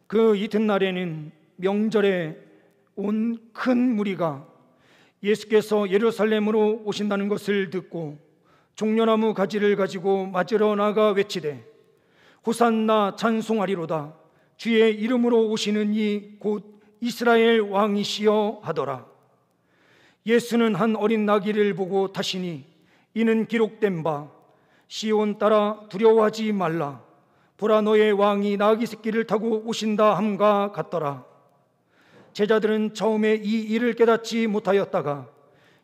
그 이튿날에는 명절에 온 큰 무리가 예수께서 예루살렘으로 오신다는 것을 듣고 종려나무 가지를 가지고 맞으러 나가 외치되 호산나 찬송하리로다. 주의 이름으로 오시는 이 곧 이스라엘 왕이시여 하더라. 예수는 한 어린 나귀를 보고 타시니 이는 기록된 바 시온 따라 두려워하지 말라. 보라, 너의 왕이 나귀 새끼를 타고 오신다 함과 같더라. 제자들은 처음에 이 일을 깨닫지 못하였다가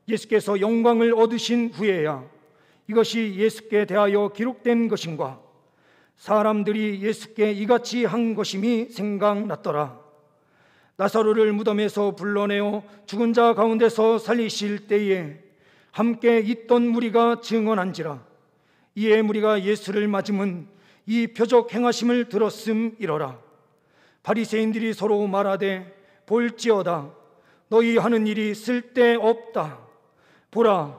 예수께서 영광을 얻으신 후에야 이것이 예수께 대하여 기록된 것인가, 사람들이 예수께 이같이 한 것임이 생각났더라. 나사로를 무덤에서 불러내어 죽은 자 가운데서 살리실 때에 함께 있던 무리가 증언한지라. 이에 무리가 예수를 맞음은 이 표적 행하심을 들었음이러라. 바리새인들이 서로 말하되 볼지어다, 너희 하는 일이 쓸데없다. 보라,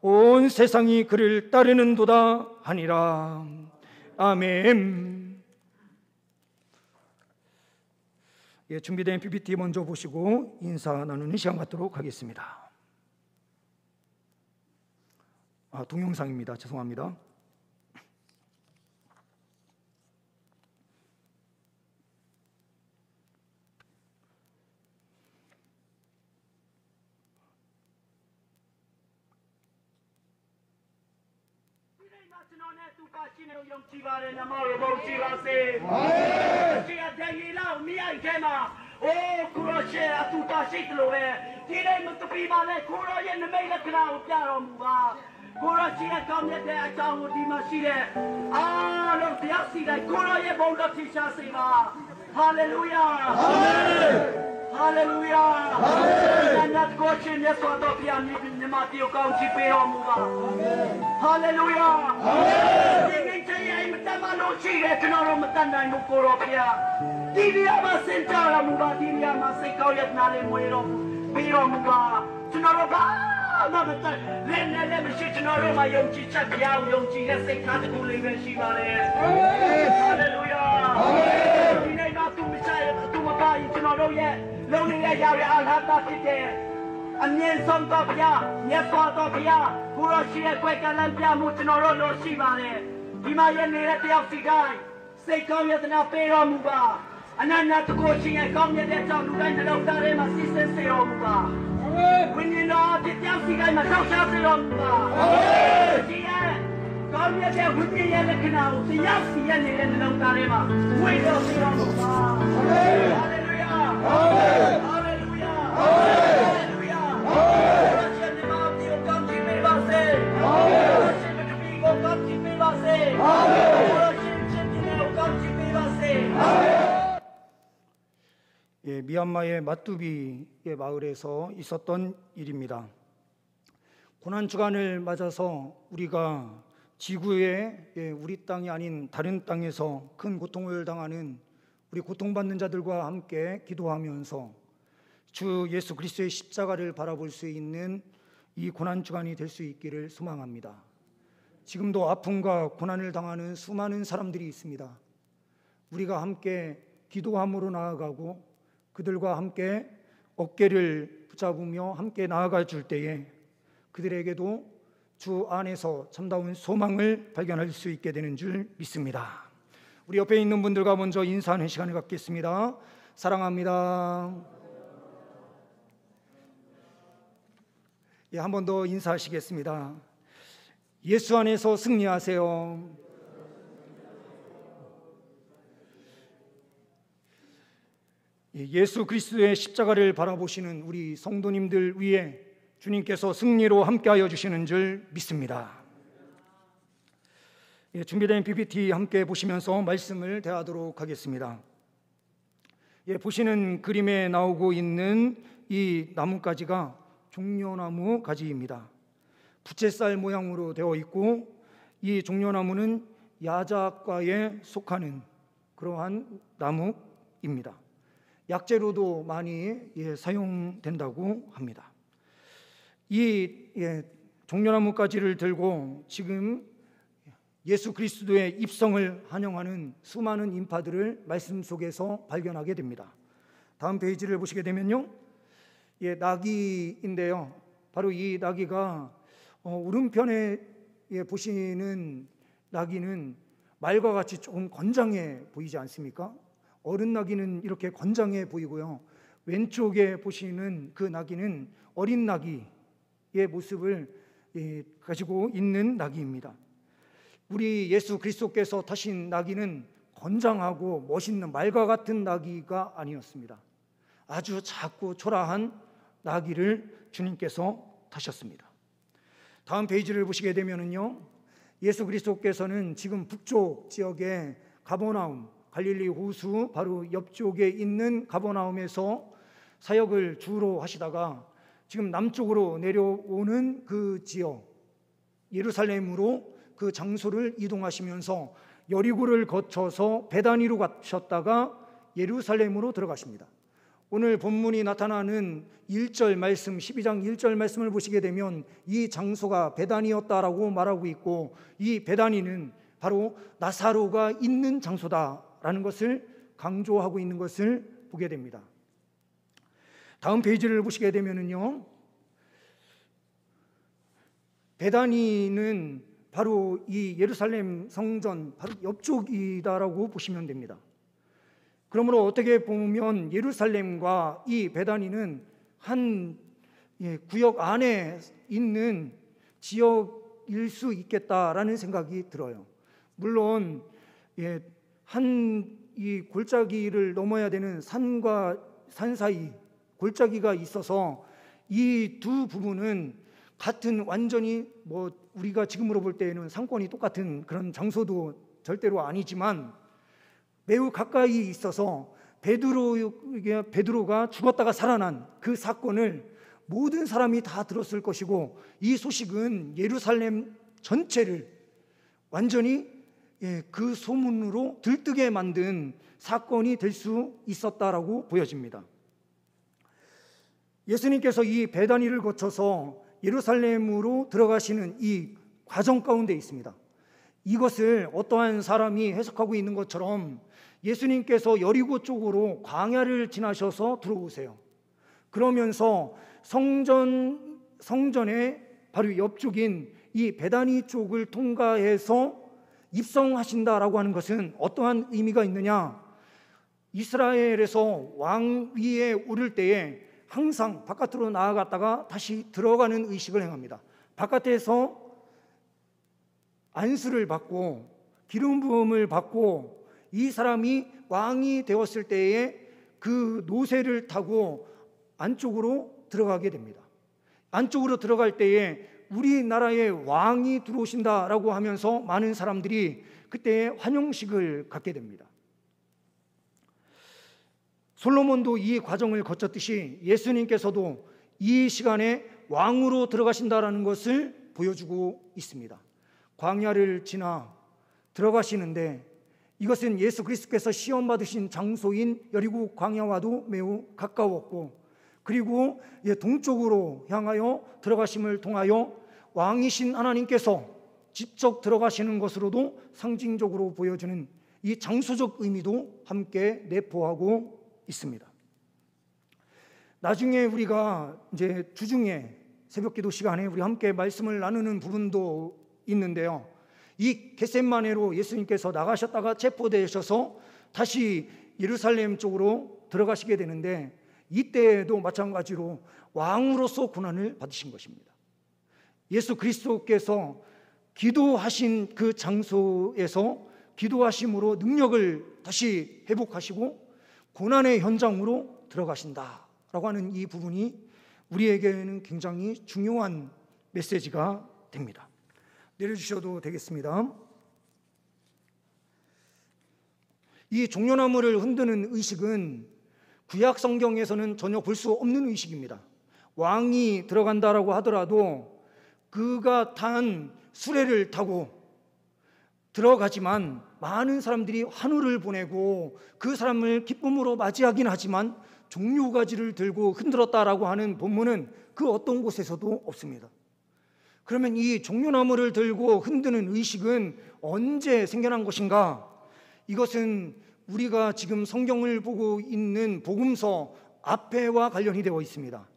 온 세상이 그를 따르는도다 하니라. 아멘. 준비된 PPT 먼저 보시고 인사 나누는 시간 갖도록 하겠습니다. 동영상입니다. 죄송합니다. 미얀마의 마뚜비의 마을에서 있었던 일입니다. 고난주간을 맞아서 우리가 지구의 우리 땅이 아닌 다른 땅에서 큰 고통을 당하는 우리 고통받는 자들과 함께 기도하면서 주 예수 그리스도의 십자가를 바라볼 수 있는 이 고난주간이 될 수 있기를 소망합니다. 지금도 아픔과 고난을 당하는 수많은 사람들이 있습니다. 우리가 함께 기도함으로 나아가고 그들과 함께 어깨를 붙잡으며 함께 나아가 줄 때에 그들에게도 주 안에서 참다운 소망을 발견할 수 있게 되는 줄 믿습니다. 우리 옆에 있는 분들과 먼저 인사하는 시간을 갖겠습니다. 사랑합니다. 한 번 더 인사하시겠습니다. 예수 안에서 승리하세요. 예수 그리스도의 십자가를 바라보시는 우리 성도님들 위해 주님께서 승리로 함께하여 주시는 줄 믿습니다. 준비된 PPT 함께 보시면서 말씀을 대하도록 하겠습니다. 보시는 그림에 나오고 있는 이 나뭇가지가 종려나무 가지입니다. 부채살 모양으로 되어 있고 이 종려나무는 야자과에 속하는 그러한 나무입니다. 약재로도 많이 사용된다고 합니다. 이 종려나무 가지를 들고 지금 예수 그리스도의 입성을 환영하는 수많은 인파들을 말씀 속에서 발견하게 됩니다. 다음 페이지를 보시게 되면요, 나귀인데요, 바로 이 나귀가 오른편에 보시는 나귀는 말과 같이 조금 건장해 보이지 않습니까? 어른 나귀는 이렇게 건장해 보이고요, 왼쪽에 보시는 그 나귀는 어린 나귀의 모습을 가지고 있는 나귀입니다. 우리 예수 그리스도께서 타신 나귀는 건장하고 멋있는 말과 같은 나귀가 아니었습니다. 아주 작고 초라한 나귀를 주님께서 타셨습니다. 다음 페이지를 보시게 되면요, 예수 그리스도께서는 지금 북쪽 지역의 가버나움, 갈릴리 호수 바로 옆쪽에 있는 가버나움에서 사역을 주로 하시다가 지금 남쪽으로 내려오는 그 지역 예루살렘으로 그 장소를 이동하시면서 여리고를 거쳐서 베다니로 가셨다가 예루살렘으로 들어가십니다. 오늘 본문이 나타나는 1절 말씀, 12장 1절 말씀을 보시게 되면 이 장소가 베다니였다라고 말하고 있고, 이 베다니는 바로 나사로가 있는 장소다라는 것을 강조하고 있는 것을 보게 됩니다. 다음 페이지를 보시게 되면요, 베다니는 바로 이 예루살렘 성전 바로 옆쪽이다라고 보시면 됩니다. 그러므로 어떻게 보면 예루살렘과 이 베다니는 한 구역 안에 있는 지역일 수 있겠다라는 생각이 들어요. 물론 한 이 골짜기를 넘어야 되는 산과 산 사이 골짜기가 있어서 이 두 부분은 같은 완전히 우리가 지금으로 볼 때에는 상권이 똑같은 그런 장소도 절대로 아니지만 매우 가까이 있어서 베드로가 죽었다가 살아난 그 사건을 모든 사람이 다 들었을 것이고, 이 소식은 예루살렘 전체를 완전히 그 소문으로 들뜨게 만든 사건이 될 수 있었다라고 보여집니다. 예수님께서 이 베다니를 거쳐서 예루살렘으로 들어가시는 이 과정 가운데 있습니다. 이것을 어떠한 사람이 해석하고 있는 것처럼 예수님께서 여리고 쪽으로 광야를 지나셔서 들어오세요. 그러면서 성전의 바로 옆쪽인 이 베다니 쪽을 통과해서 입성하신다라고 하는 것은 어떠한 의미가 있느냐? 이스라엘에서 왕위에 오를 때에 항상 바깥으로 나아갔다가 다시 들어가는 의식을 행합니다. 바깥에서 안수를 받고 기름 부음을 받고 이 사람이 왕이 되었을 때에 그 노새를 타고 안쪽으로 들어가게 됩니다. 안쪽으로 들어갈 때에 우리나라의 왕이 들어오신다라고 하면서 많은 사람들이 그때 환영식을 갖게 됩니다. 솔로몬도 이 과정을 거쳤듯이 예수님께서도 이 시간에 왕으로 들어가신다라는 것을 보여주고 있습니다. 광야를 지나 들어가시는데 이것은 예수 그리스도께서 시험 받으신 장소인 여리고 광야와도 매우 가까웠고, 그리고 동쪽으로 향하여 들어가심을 통하여 왕이신 하나님께서 직접 들어가시는 것으로도 상징적으로 보여주는 이 장소적 의미도 함께 내포하고 있습니다. 나중에 우리가 이제 주중에 새벽기도 시간에 우리 함께 말씀을 나누는 부분도 있는데요, 이 겟세마네로 예수님께서 나가셨다가 체포되셔서 다시 예루살렘 쪽으로 들어가시게 되는데, 이때에도 마찬가지로 왕으로서 고난을 받으신 것입니다. 예수 그리스도께서 기도하신 그 장소에서 기도하심으로 능력을 다시 회복하시고 고난의 현장으로 들어가신다라고 하는 이 부분이 우리에게는 굉장히 중요한 메시지가 됩니다. 내려주셔도 되겠습니다. 이 종려나무를 흔드는 의식은 구약 성경에서는 전혀 볼 수 없는 의식입니다. 왕이 들어간다라고 하더라도 그가 탄 수레를 타고 들어가지만 많은 사람들이 환호를 보내고 그 사람을 기쁨으로 맞이하긴 하지만 종려가지를 들고 흔들었다라고 하는 본문은 그 어떤 곳에서도 없습니다. 그러면 이 종려나무를 들고 흔드는 의식은 언제 생겨난 것인가? 이것은 우리가 지금 성경을 보고 있는 복음서 앞에와 관련이 되어 있습니다.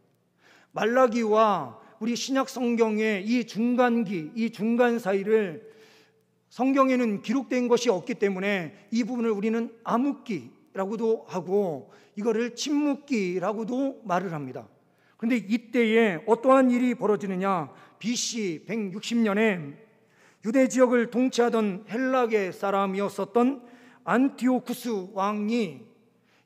말라기와 우리 신약 성경의 이 중간기, 이 중간 사이를 성경에는 기록된 것이 없기 때문에 이 부분을 우리는 암흑기라고도 하고 이거를 침묵기라고도 말을 합니다. 그런데 이때에 어떠한 일이 벌어지느냐? BC 160년에 유대 지역을 통치하던 헬라계 사람이었었던 안티오쿠스 왕이,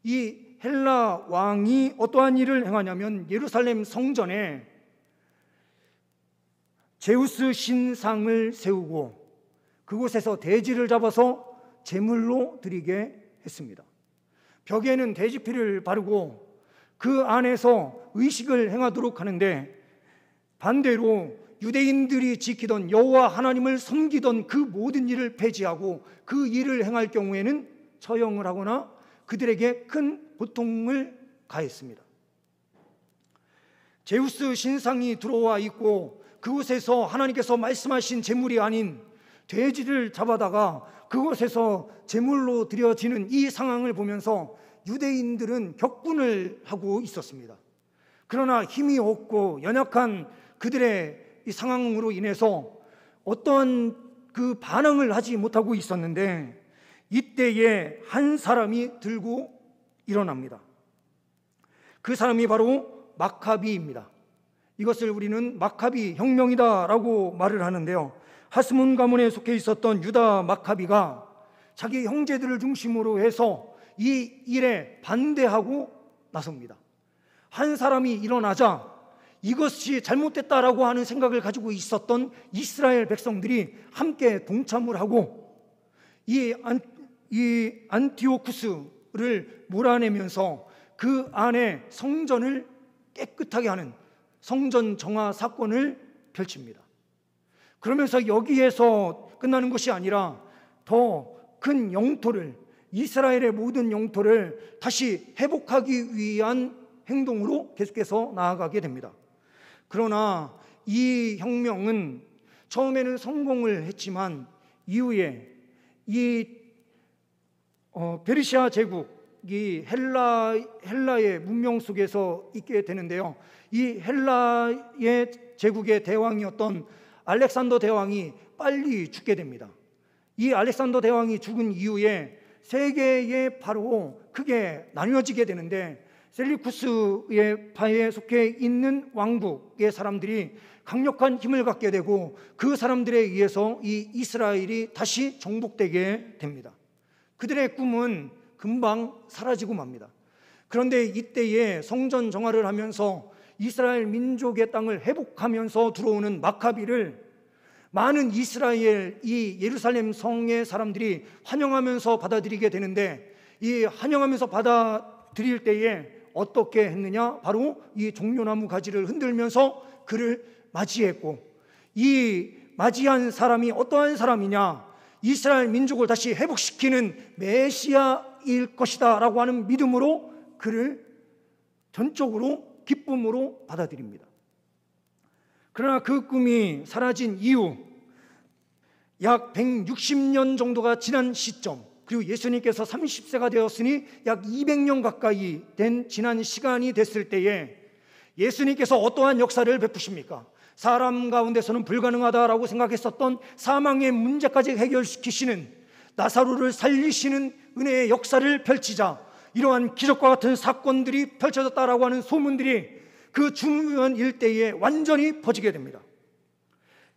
이 헬라 왕이 어떠한 일을 행하냐면 예루살렘 성전에 제우스 신상을 세우고 그곳에서 돼지를 잡아서 제물로 드리게 했습니다. 벽에는 돼지피를 바르고 그 안에서 의식을 행하도록 하는데, 반대로 유대인들이 지키던 여호와 하나님을 섬기던 그 모든 일을 폐지하고 그 일을 행할 경우에는 처형을 하거나 그들에게 큰 고통을 가했습니다. 제우스 신상이 들어와 있고 그곳에서 하나님께서 말씀하신 제물이 아닌 돼지를 잡아다가 그곳에서 제물로 드려지는 이 상황을 보면서 유대인들은 격분을 하고 있었습니다. 그러나 힘이 없고 연약한 그들의 이 상황으로 인해서 어떠한 그 반응을 하지 못하고 있었는데, 이때에 한 사람이 들고 일어납니다. 그 사람이 바로 마카비입니다. 이것을 우리는 마카비 혁명이다라고 말을 하는데요, 하스몬 가문에 속해 있었던 유다 마카비가 자기 형제들을 중심으로 해서 이 일에 반대하고 나섭니다. 한 사람이 일어나자 이것이 잘못됐다라고 하는 생각을 가지고 있었던 이스라엘 백성들이 함께 동참을 하고 이 안티오쿠스를 몰아내면서 그 안에 성전을 깨끗하게 하는 성전 정화 사건을 펼칩니다. 그러면서 여기에서 끝나는 것이 아니라 더 큰 영토를, 이스라엘의 모든 영토를 다시 회복하기 위한 행동으로 계속해서 나아가게 됩니다. 그러나 이 혁명은 처음에는 성공을 했지만 이후에 이 페르시아 제국이 헬라의 문명 속에서 있게 되는데요, 이 헬라의 제국의 대왕이었던 알렉산더 대왕이 빨리 죽게 됩니다. 이 알렉산더 대왕이 죽은 이후에 세계의 바로 크게 나뉘어지게 되는데, 셀리쿠스의 파에 속해 있는 왕국의 사람들이 강력한 힘을 갖게 되고 그 사람들에 의해서 이 이스라엘이 다시 정복되게 됩니다. 그들의 꿈은 금방 사라지고 맙니다. 그런데 이때에 성전 정화를 하면서 이스라엘 민족의 땅을 회복하면서 들어오는 마카비를 많은 이스라엘 이 예루살렘 성의 사람들이 환영하면서 받아들이게 되는데, 이 환영하면서 받아들일 때에 어떻게 했느냐? 바로 이 종려나무 가지를 흔들면서 그를 맞이했고, 이 맞이한 사람이 어떠한 사람이냐? 이스라엘 민족을 다시 회복시키는 메시아일 것이다 라고 하는 믿음으로 그를 전적으로 기쁨으로 받아들입니다. 그러나 그 꿈이 사라진 이후 약 160년 정도가 지난 시점, 그리고 예수님께서 30세가 되었으니 약 200년 가까이 된 지난 시간이 됐을 때에 예수님께서 어떠한 역사를 베푸십니까? 사람 가운데서는 불가능하다라고 생각했었던 사망의 문제까지 해결시키시는, 나사로를 살리시는 은혜의 역사를 펼치자 이러한 기적과 같은 사건들이 펼쳐졌다라고 하는 소문들이 그 중요한 일대에 완전히 퍼지게 됩니다.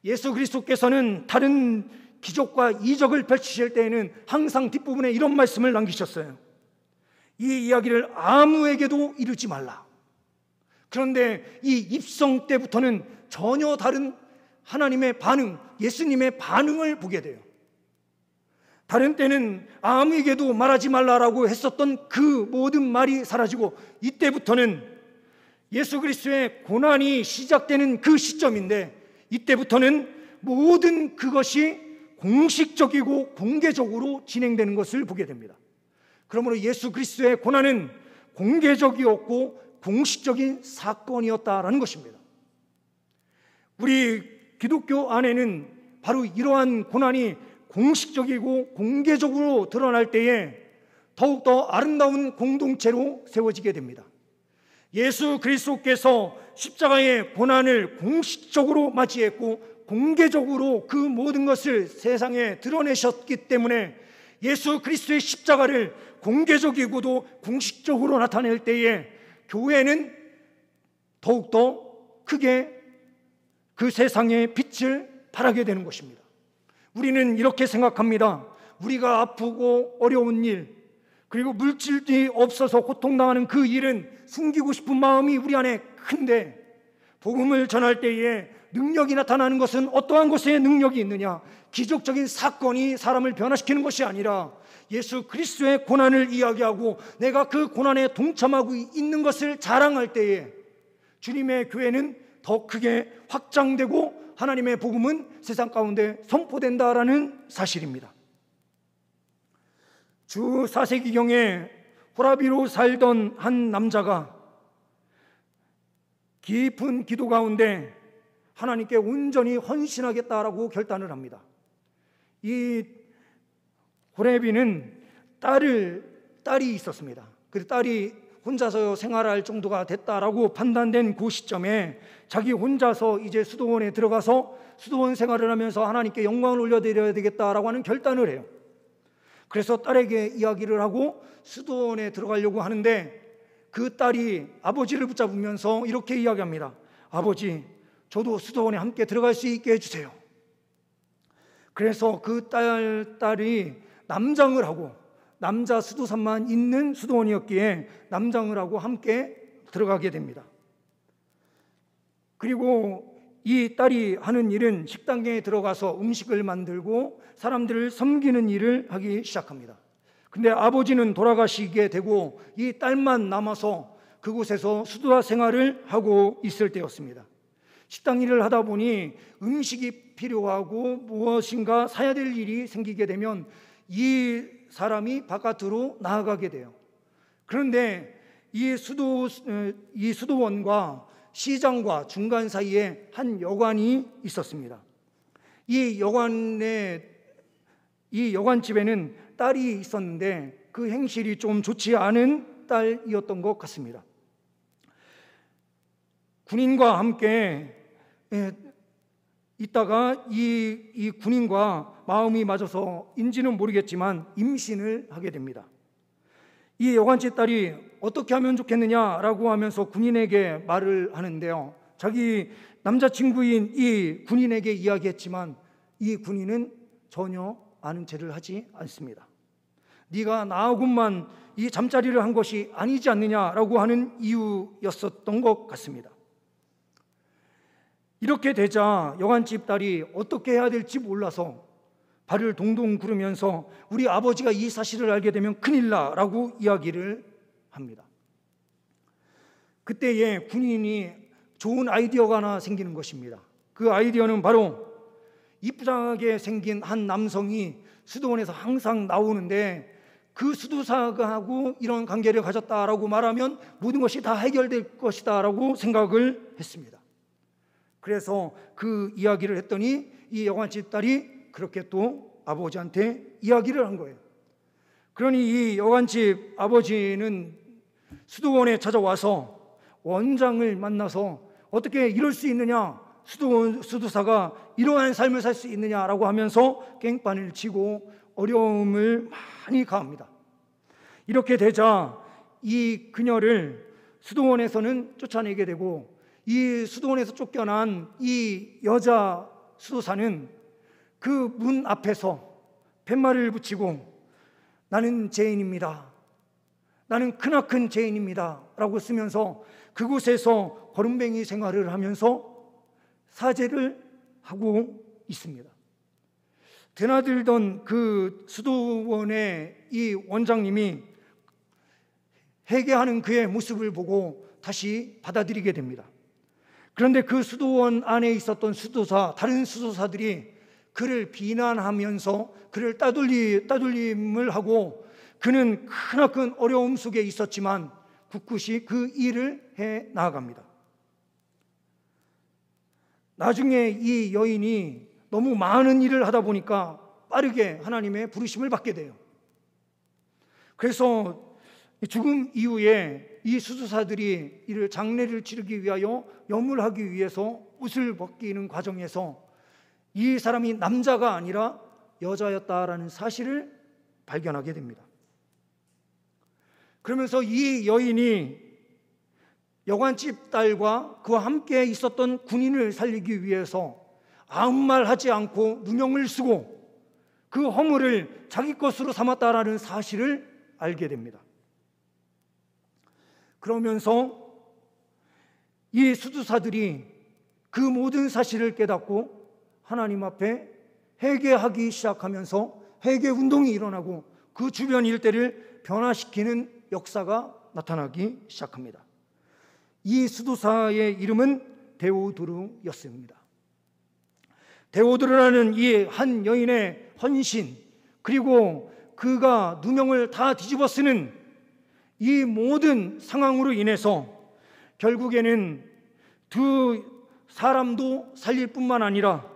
예수 그리스도께서는 다른 기적과 이적을 펼치실 때에는 항상 뒷부분에 이런 말씀을 남기셨어요. 이 이야기를 아무에게도 이르지 말라. 그런데 이 입성 때부터는 전혀 다른 하나님의 반응, 예수님의 반응을 보게 돼요. 다른 때는 아무에게도 말하지 말라라고 했었던 그 모든 말이 사라지고, 이때부터는 예수 그리스도의 고난이 시작되는 그 시점인데, 이때부터는 모든 그것이 공식적이고 공개적으로 진행되는 것을 보게 됩니다. 그러므로 예수 그리스도의 고난은 공개적이었고 공식적인 사건이었다라는 것입니다. 우리 기독교 안에는 바로 이러한 고난이 공식적이고 공개적으로 드러날 때에 더욱더 아름다운 공동체로 세워지게 됩니다. 예수 그리스도께서 십자가의 고난을 공식적으로 맞이했고 공개적으로 그 모든 것을 세상에 드러내셨기 때문에 예수 그리스도의 십자가를 공개적이고도 공식적으로 나타낼 때에 교회는 더욱더 크게 그 세상의 빛을 발하게 되는 것입니다. 우리는 이렇게 생각합니다. 우리가 아프고 어려운 일, 그리고 물질이 없어서 고통당하는 그 일은 숨기고 싶은 마음이 우리 안에 큰데, 복음을 전할 때에 능력이 나타나는 것은 어떠한 것에 능력이 있느냐? 기적적인 사건이 사람을 변화시키는 것이 아니라 예수 그리스도의 고난을 이야기하고 내가 그 고난에 동참하고 있는 것을 자랑할 때에 주님의 교회는 더 크게 확장되고 하나님의 복음은 세상 가운데 선포된다라는 사실입니다. 주 4세기경에 호라비로 살던 한 남자가 깊은 기도 가운데 하나님께 온전히 헌신하겠다라고 결단을 합니다. 이 호라비는 딸이 있었습니다. 그 딸이 혼자서 생활할 정도가 됐다라고 판단된 그 시점에 자기 혼자서 이제 수도원에 들어가서 수도원 생활을 하면서 하나님께 영광을 올려드려야 되겠다라고 하는 결단을 해요. 그래서 딸에게 이야기를 하고 수도원에 들어가려고 하는데 그 딸이 아버지를 붙잡으면서 이렇게 이야기합니다. 아버지, 저도 수도원에 함께 들어갈 수 있게 해주세요. 그래서 그 딸이 남장을 하고, 남자 수도사만 있는 수도원이었기에 남장을 하고 함께 들어가게 됩니다. 그리고 이 딸이 하는 일은 식당에 들어가서 음식을 만들고 사람들을 섬기는 일을 하기 시작합니다. 근데 아버지는 돌아가시게 되고 이 딸만 남아서 그곳에서 수도사 생활을 하고 있을 때였습니다. 식당 일을 하다 보니 음식이 필요하고 무엇인가 사야 될 일이 생기게 되면 이 사람이 바깥으로 나아가게 돼요. 그런데 이 수도원과 시장과 중간 사이에 한 여관이 있었습니다. 이 여관집에는 딸이 있었는데 그 행실이 좀 좋지 않은 딸이었던 것 같습니다. 군인과 함께 있다가 이 군인과 마음이 맞아서인지는 모르겠지만 임신을 하게 됩니다. 이 여관집 딸이 어떻게 하면 좋겠느냐라고 하면서 군인에게 말을 하는데요, 자기 남자친구인 이 군인에게 이야기했지만 이 군인은 전혀 아는 체를 하지 않습니다. 네가 나하고만 이 잠자리를 한 것이 아니지 않느냐라고 하는 이유였었던 것 같습니다. 이렇게 되자 여관집 딸이 어떻게 해야 될지 몰라서 발을 동동 구르면서 우리 아버지가 이 사실을 알게 되면 큰일 나라고 이야기를 합니다. 그때에 군인이 좋은 아이디어가 하나 생기는 것입니다. 그 아이디어는 바로 이쁘장하게 생긴 한 남성이 수도원에서 항상 나오는데 그 수도사하고 이런 관계를 가졌다라고 말하면 모든 것이 다 해결될 것이다라고 생각을 했습니다. 그래서 그 이야기를 했더니 이 여관집 딸이 그렇게 또 아버지한테 이야기를 한 거예요. 그러니 이 여관집 아버지는 수도원에 찾아와서 원장을 만나서 어떻게 이럴 수 있느냐, 수도사가 이러한 삶을 살 수 있느냐라고 하면서 깽판을 치고 어려움을 많이 가합니다. 이렇게 되자 이 그녀를 수도원에서는 쫓아내게 되고, 이 수도원에서 쫓겨난 이 여자 수도사는 그 문 앞에서 팻말을 붙이고 나는 죄인입니다, 나는 크나큰 죄인입니다 라고 쓰면서 그곳에서 거름뱅이 생활을 하면서 사죄를 하고 있습니다. 드나들던 그 수도원의 이 원장님이 회개하는 그의 모습을 보고 다시 받아들이게 됩니다. 그런데 그 수도원 안에 있었던 다른 수도사들이 그를 비난하면서 그를 따돌림을 하고, 그는 크나큰 어려움 속에 있었지만 굳굳이 그 일을 해 나아갑니다. 나중에 이 여인이 너무 많은 일을 하다 보니까 빠르게 하나님의 부르심을 받게 돼요. 그래서 죽음 이후에 이 수도사들이 이를 장례를 치르기 위하여 염을 위해서 옷을 벗기는 과정에서 이 사람이 남자가 아니라 여자였다라는 사실을 발견하게 됩니다. 그러면서 이 여인이 여관집 딸과 그와 함께 있었던 군인을 살리기 위해서 아무 말 하지 않고 누명을 쓰고 그 허물을 자기 것으로 삼았다라는 사실을 알게 됩니다. 그러면서 이 수두사들이 그 모든 사실을 깨닫고 하나님 앞에 회개하기 시작하면서 회개 운동이 일어나고 그 주변 일대를 변화시키는 역사가 나타나기 시작합니다. 이 수도사의 이름은 데오드루였습니다. 데오드루라는 이 한 여인의 헌신, 그리고 그가 누명을 다 뒤집어 쓰는 이 모든 상황으로 인해서 결국에는 두 사람도 살릴 뿐만 아니라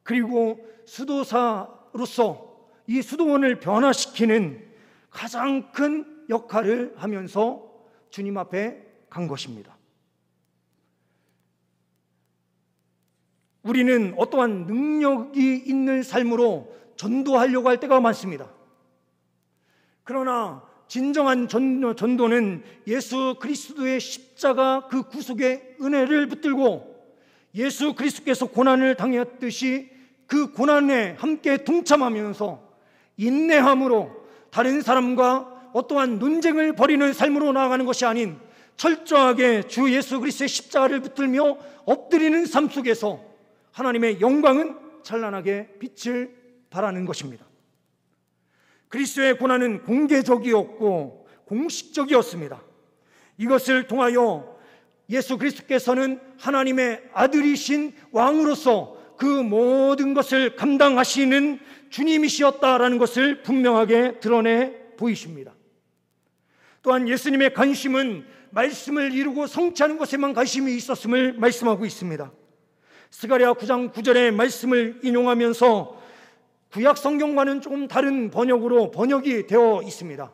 그리고 수도사로서 이 수도원을 변화시키는 가장 큰 역할을 하면서 주님 앞에 간 것입니다. 우리는 어떠한 능력이 있는 삶으로 전도하려고 할 때가 많습니다. 그러나 진정한 전도는 예수 그리스도의 십자가 그 구속의 은혜를 붙들고 예수 그리스도께서 고난을 당했듯이 그 고난에 함께 동참하면서 인내함으로 다른 사람과 어떠한 논쟁을 벌이는 삶으로 나아가는 것이 아닌 철저하게 주 예수 그리스도의 십자가를 붙들며 엎드리는 삶 속에서 하나님의 영광은 찬란하게 빛을 발하는 것입니다. 그리스도의 고난은 공개적이었고 공식적이었습니다. 이것을 통하여 예수 그리스도께서는 하나님의 아들이신 왕으로서 그 모든 것을 감당하시는 주님이시었다라는 것을 분명하게 드러내 보이십니다. 또한 예수님의 관심은 말씀을 이루고 성취하는 것에만 관심이 있었음을 말씀하고 있습니다. 스가랴 9장 9절의 말씀을 인용하면서 구약 성경과는 조금 다른 번역으로 번역이 되어 있습니다.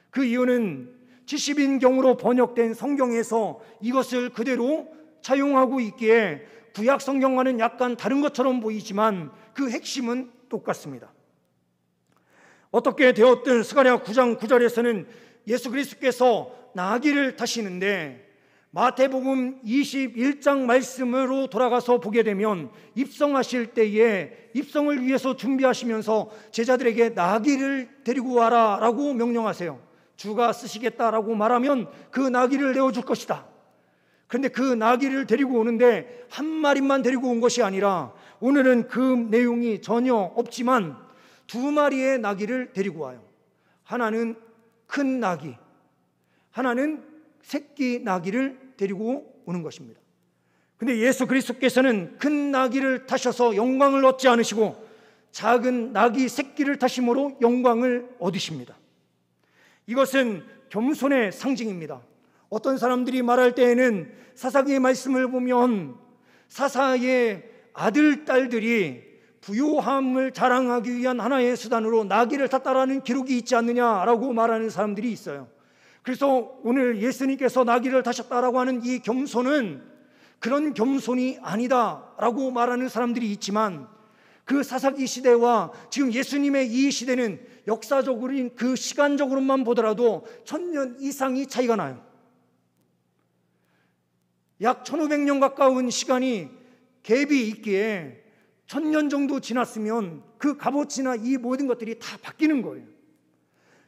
그 이유는 70인경으로 번역된 성경에서 이것을 그대로 차용하고 있기에 구약 성경과는 약간 다른 것처럼 보이지만 그 핵심은 똑같습니다. 어떻게 되었든 스가랴 9장 9절에서는 예수 그리스도께서 나귀를 타시는데 마태복음 21장 말씀으로 돌아가서 보게 되면 입성하실 때에 입성을 위해서 준비하시면서 제자들에게 나귀를 데리고 와라 라고 명령하세요. 주가 쓰시겠다라고 말하면 그 나귀를 내어줄 것이다. 그런데 그 나귀를 데리고 오는데 한 마리만 데리고 온 것이 아니라 오늘은 그 내용이 전혀 없지만 두 마리의 나귀를 데리고 와요. 하나는 큰 나귀, 하나는 새끼 나귀를 데리고 오는 것입니다. 근데 예수 그리스도께서는 큰 나귀를 타셔서 영광을 얻지 않으시고 작은 나귀 새끼를 타심으로 영광을 얻으십니다. 이것은 겸손의 상징입니다. 어떤 사람들이 말할 때에는 사사기의 말씀을 보면 사사의 아들, 딸들이 부요함을 자랑하기 위한 하나의 수단으로 나귀를 탔다라는 기록이 있지 않느냐라고 말하는 사람들이 있어요. 그래서 오늘 예수님께서 나귀를 타셨다라고 하는 이 겸손은 그런 겸손이 아니다라고 말하는 사람들이 있지만 그 사사기 시대와 지금 예수님의 이 시대는 역사적으로인 그 시간적으로만 보더라도 1000년 이상이 차이가 나요. 약 1500년 가까운 시간이 갭이 있기에 1000년 정도 지났으면 그 값어치나 이 모든 것들이 다 바뀌는 거예요.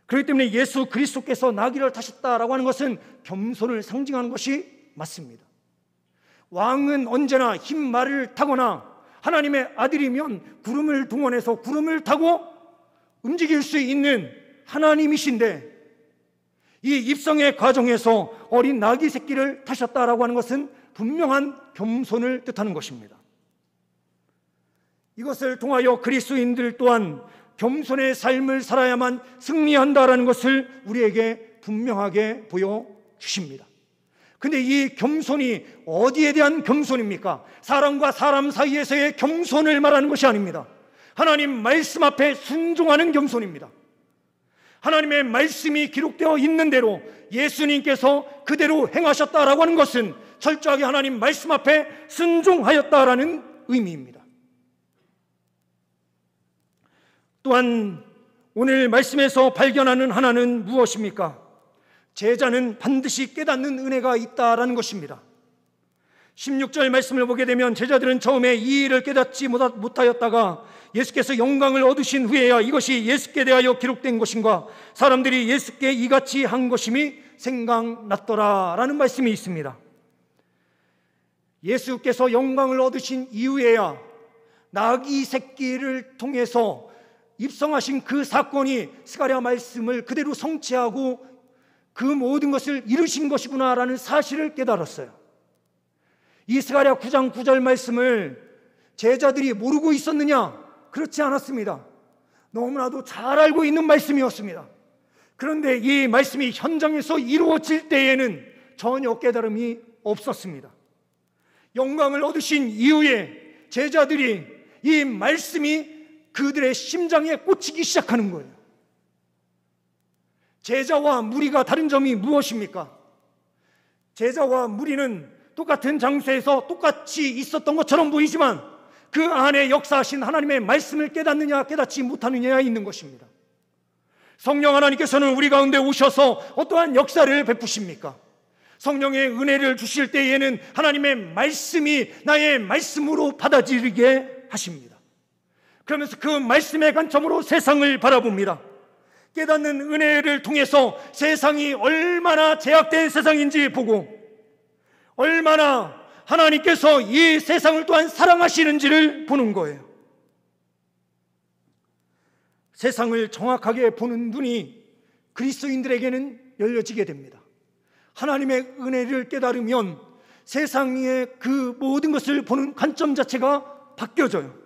그렇기 때문에 예수 그리스도께서 나귀를 타셨다라고 하는 것은 겸손을 상징하는 것이 맞습니다. 왕은 언제나 흰 말을 타거나 하나님의 아들이면 구름을 동원해서 구름을 타고 움직일 수 있는 하나님이신데 이 입성의 과정에서 어린 나귀 새끼를 타셨다라고 하는 것은 분명한 겸손을 뜻하는 것입니다. 이것을 통하여 그리스도인들 또한 겸손의 삶을 살아야만 승리한다라는 것을 우리에게 분명하게 보여주십니다. 근데 이 겸손이 어디에 대한 겸손입니까? 사람과 사람 사이에서의 겸손을 말하는 것이 아닙니다. 하나님 말씀 앞에 순종하는 겸손입니다. 하나님의 말씀이 기록되어 있는 대로 예수님께서 그대로 행하셨다라고 하는 것은 철저하게 하나님 말씀 앞에 순종하였다라는 의미입니다. 또한 오늘 말씀에서 발견하는 하나는 무엇입니까? 제자는 반드시 깨닫는 은혜가 있다라는 것입니다. 16절 말씀을 보게 되면 제자들은 처음에 이 일을 깨닫지 못하였다가 예수께서 영광을 얻으신 후에야 이것이 예수께 대하여 기록된 것인가, 사람들이 예수께 이같이 한 것임이 생각났더라 라는 말씀이 있습니다. 예수께서 영광을 얻으신 이후에야 나귀 새끼를 통해서 입성하신 그 사건이 스가랴 말씀을 그대로 성취하고 그 모든 것을 이루신 것이구나 라는 사실을 깨달았어요. 이 스가랴 9장 9절 말씀을 제자들이 모르고 있었느냐? 그렇지 않았습니다. 너무나도 잘 알고 있는 말씀이었습니다. 그런데 이 말씀이 현장에서 이루어질 때에는 전혀 깨달음이 없었습니다. 영광을 얻으신 이후에 제자들이 이 말씀이 그들의 심장에 꽂히기 시작하는 거예요. 제자와 무리가 다른 점이 무엇입니까? 제자와 무리는 똑같은 장소에서 똑같이 있었던 것처럼 보이지만 그 안에 역사하신 하나님의 말씀을 깨닫느냐 깨닫지 못하느냐에 있는 것입니다. 성령 하나님께서는 우리 가운데 오셔서 어떠한 역사를 베푸십니까? 성령의 은혜를 주실 때에는 하나님의 말씀이 나의 말씀으로 받아들이게 하십니다. 그러면서 그 말씀의 관점으로 세상을 바라봅니다. 깨닫는 은혜를 통해서 세상이 얼마나 제약된 세상인지 보고 얼마나 하나님께서 이 세상을 또한 사랑하시는지를 보는 거예요. 세상을 정확하게 보는 눈이 그리스도인들에게는 열려지게 됩니다. 하나님의 은혜를 깨달으면 세상의 그 모든 것을 보는 관점 자체가 바뀌어져요.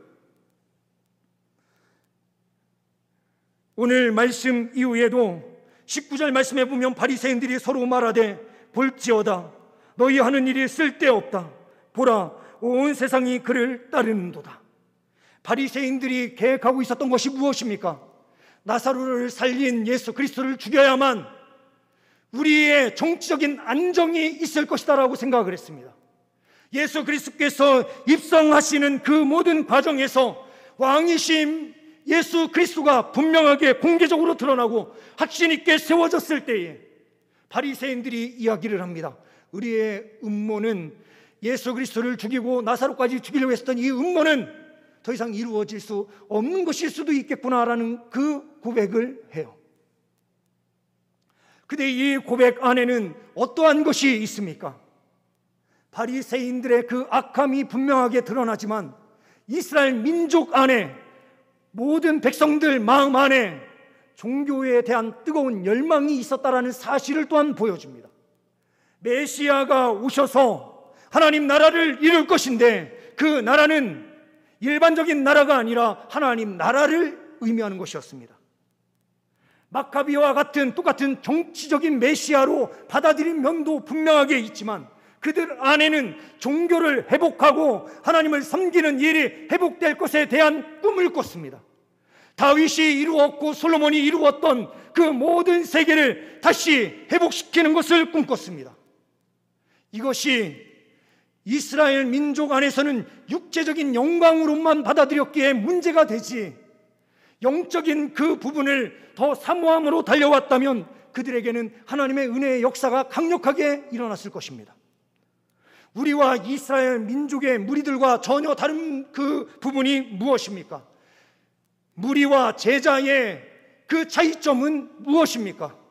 오늘 말씀 이후에도 19절 말씀에 보면 바리새인들이 서로 말하되 볼지어다 너희 하는 일이 쓸데없다. 보라 온 세상이 그를 따르는도다. 바리새인들이 계획하고 있었던 것이 무엇입니까? 나사로를 살린 예수 그리스도를 죽여야만 우리의 정치적인 안정이 있을 것이다 라고 생각을 했습니다. 예수 그리스도께서 입성하시는 그 모든 과정에서 왕이신 예수 그리스도가 분명하게 공개적으로 드러나고 확신 있게 세워졌을 때에 바리새인들이 이야기를 합니다. 우리의 음모는 예수 그리스도를 죽이고 나사로까지 죽이려고 했던 이 음모는 더 이상 이루어질 수 없는 것일 수도 있겠구나라는 그 고백을 해요. 근데 이 고백 안에는 어떠한 것이 있습니까? 바리새인들의 그 악함이 분명하게 드러나지만 이스라엘 민족 안에 모든 백성들 마음 안에 종교에 대한 뜨거운 열망이 있었다라는 사실을 또한 보여줍니다. 메시아가 오셔서 하나님 나라를 이룰 것인데 그 나라는 일반적인 나라가 아니라 하나님 나라를 의미하는 것이었습니다. 마카비와 같은 똑같은 정치적인 메시아로 받아들인 면도 분명하게 있지만 그들 안에는 종교를 회복하고 하나님을 섬기는 일이 회복될 것에 대한 꿈을 꿨습니다. 다윗이 이루었고 솔로몬이 이루었던 그 모든 세계를 다시 회복시키는 것을 꿈꿨습니다. 이것이 이스라엘 민족 안에서는 육체적인 영광으로만 받아들였기에 문제가 되지 영적인 그 부분을 더 사모함으로 달려왔다면 그들에게는 하나님의 은혜의 역사가 강력하게 일어났을 것입니다. 우리와 이스라엘 민족의 무리들과 전혀 다른 그 부분이 무엇입니까? 무리와 제자의 그 차이점은 무엇입니까?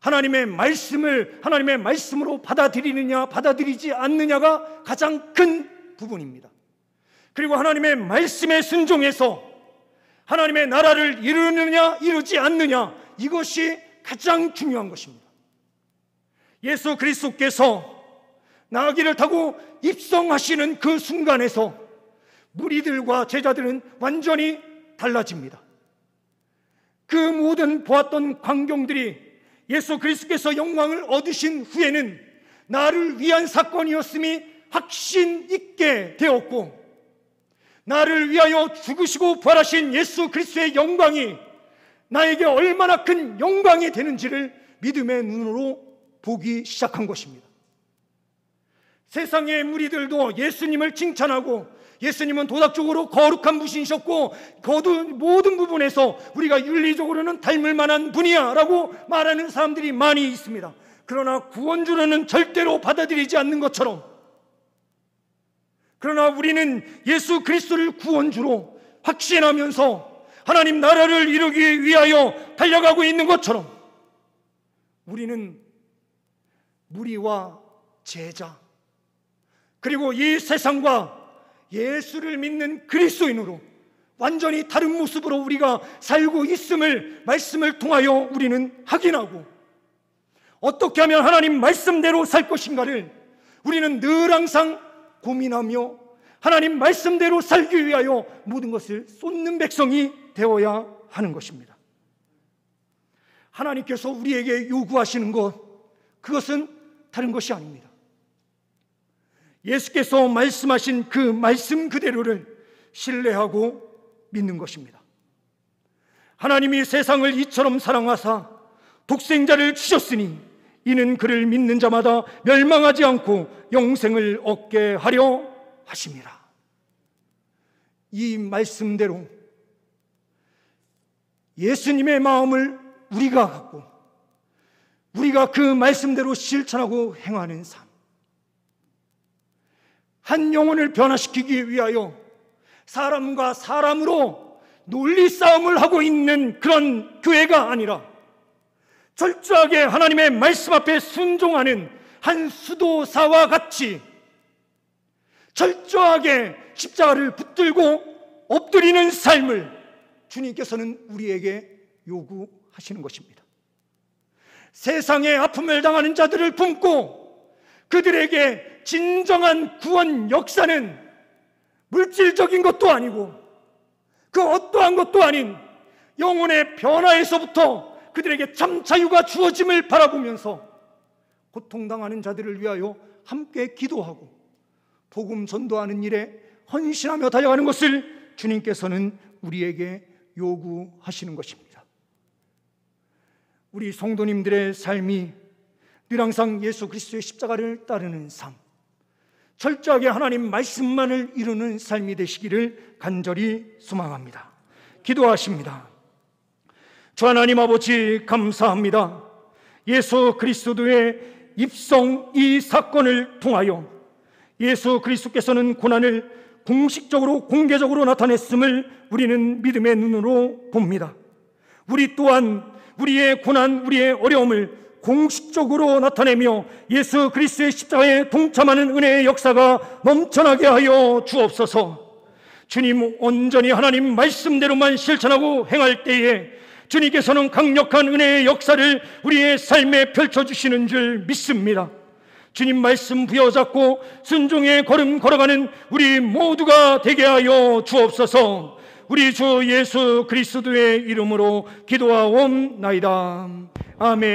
하나님의 말씀을 하나님의 말씀으로 받아들이느냐 받아들이지 않느냐가 가장 큰 부분입니다. 그리고 하나님의 말씀에 순종해서 하나님의 나라를 이루느냐 이루지 않느냐 이것이 가장 중요한 것입니다. 예수 그리스도께서 나귀를 타고 입성하시는 그 순간에서 무리들과 제자들은 완전히 달라집니다. 그 모든 보았던 광경들이 예수 그리스도께서 영광을 얻으신 후에는 나를 위한 사건이었음이 확신 있게 되었고 나를 위하여 죽으시고 부활하신 예수 그리스도의 영광이 나에게 얼마나 큰 영광이 되는지를 믿음의 눈으로 보기 시작한 것입니다. 세상의 무리들도 예수님을 칭찬하고 예수님은 도덕적으로 거룩한 분이셨고 모든 부분에서 우리가 윤리적으로는 닮을 만한 분이야 라고 말하는 사람들이 많이 있습니다. 그러나 구원주로는 절대로 받아들이지 않는 것처럼, 그러나 우리는 예수 그리스도를 구원주로 확신하면서 하나님 나라를 이루기 위하여 달려가고 있는 것처럼, 우리는 무리와 제자, 그리고 이 세상과 예수를 믿는 그리스도인으로 완전히 다른 모습으로 우리가 살고 있음을 말씀을 통하여 우리는 확인하고, 어떻게 하면 하나님 말씀대로 살 것인가를 우리는 늘 항상 고민하며 하나님 말씀대로 살기 위하여 모든 것을 쏟는 백성이 되어야 하는 것입니다. 하나님께서 우리에게 요구하시는 것, 그것은 다른 것이 아닙니다. 예수께서 말씀하신 그 말씀 그대로를 신뢰하고 믿는 것입니다. 하나님이 세상을 이처럼 사랑하사 독생자를 주셨으니 이는 그를 믿는 자마다 멸망하지 않고 영생을 얻게 하려 하심이라. 이 말씀대로 예수님의 마음을 우리가 갖고 우리가 그 말씀대로 실천하고 행하는 삶, 한 영혼을 변화시키기 위하여 사람과 사람으로 논리 싸움을 하고 있는 그런 교회가 아니라 철저하게 하나님의 말씀 앞에 순종하는 한 수도사와 같이 철저하게 십자가를 붙들고 엎드리는 삶을 주님께서는 우리에게 요구하시는 것입니다. 세상의 아픔을 당하는 자들을 품고 그들에게 진정한 구원 역사는 물질적인 것도 아니고 그 어떠한 것도 아닌 영혼의 변화에서부터 그들에게 참 자유가 주어짐을 바라보면서 고통당하는 자들을 위하여 함께 기도하고 복음 전도하는 일에 헌신하며 달려가는 것을 주님께서는 우리에게 요구하시는 것입니다. 우리 성도님들의 삶이 늘 항상 예수 그리스도의 십자가를 따르는 삶, 철저하게 하나님 말씀만을 이루는 삶이 되시기를 간절히 소망합니다. 기도하십니다. 주 하나님 아버지, 감사합니다. 예수 그리스도의 입성 이 사건을 통하여 예수 그리스도께서는 고난을 공식적으로 공개적으로 나타냈음을 우리는 믿음의 눈으로 봅니다. 우리 또한 우리의 고난, 우리의 어려움을 공식적으로 나타내며 예수 그리스도의 십자가에 동참하는 은혜의 역사가 넘쳐나게 하여 주옵소서. 주님, 온전히 하나님 말씀대로만 실천하고 행할 때에 주님께서는 강력한 은혜의 역사를 우리의 삶에 펼쳐주시는 줄 믿습니다. 주님 말씀 부여잡고 순종의 걸음 걸어가는 우리 모두가 되게 하여 주옵소서. 우리 주 예수 그리스도의 이름으로 기도하옵나이다. 아멘.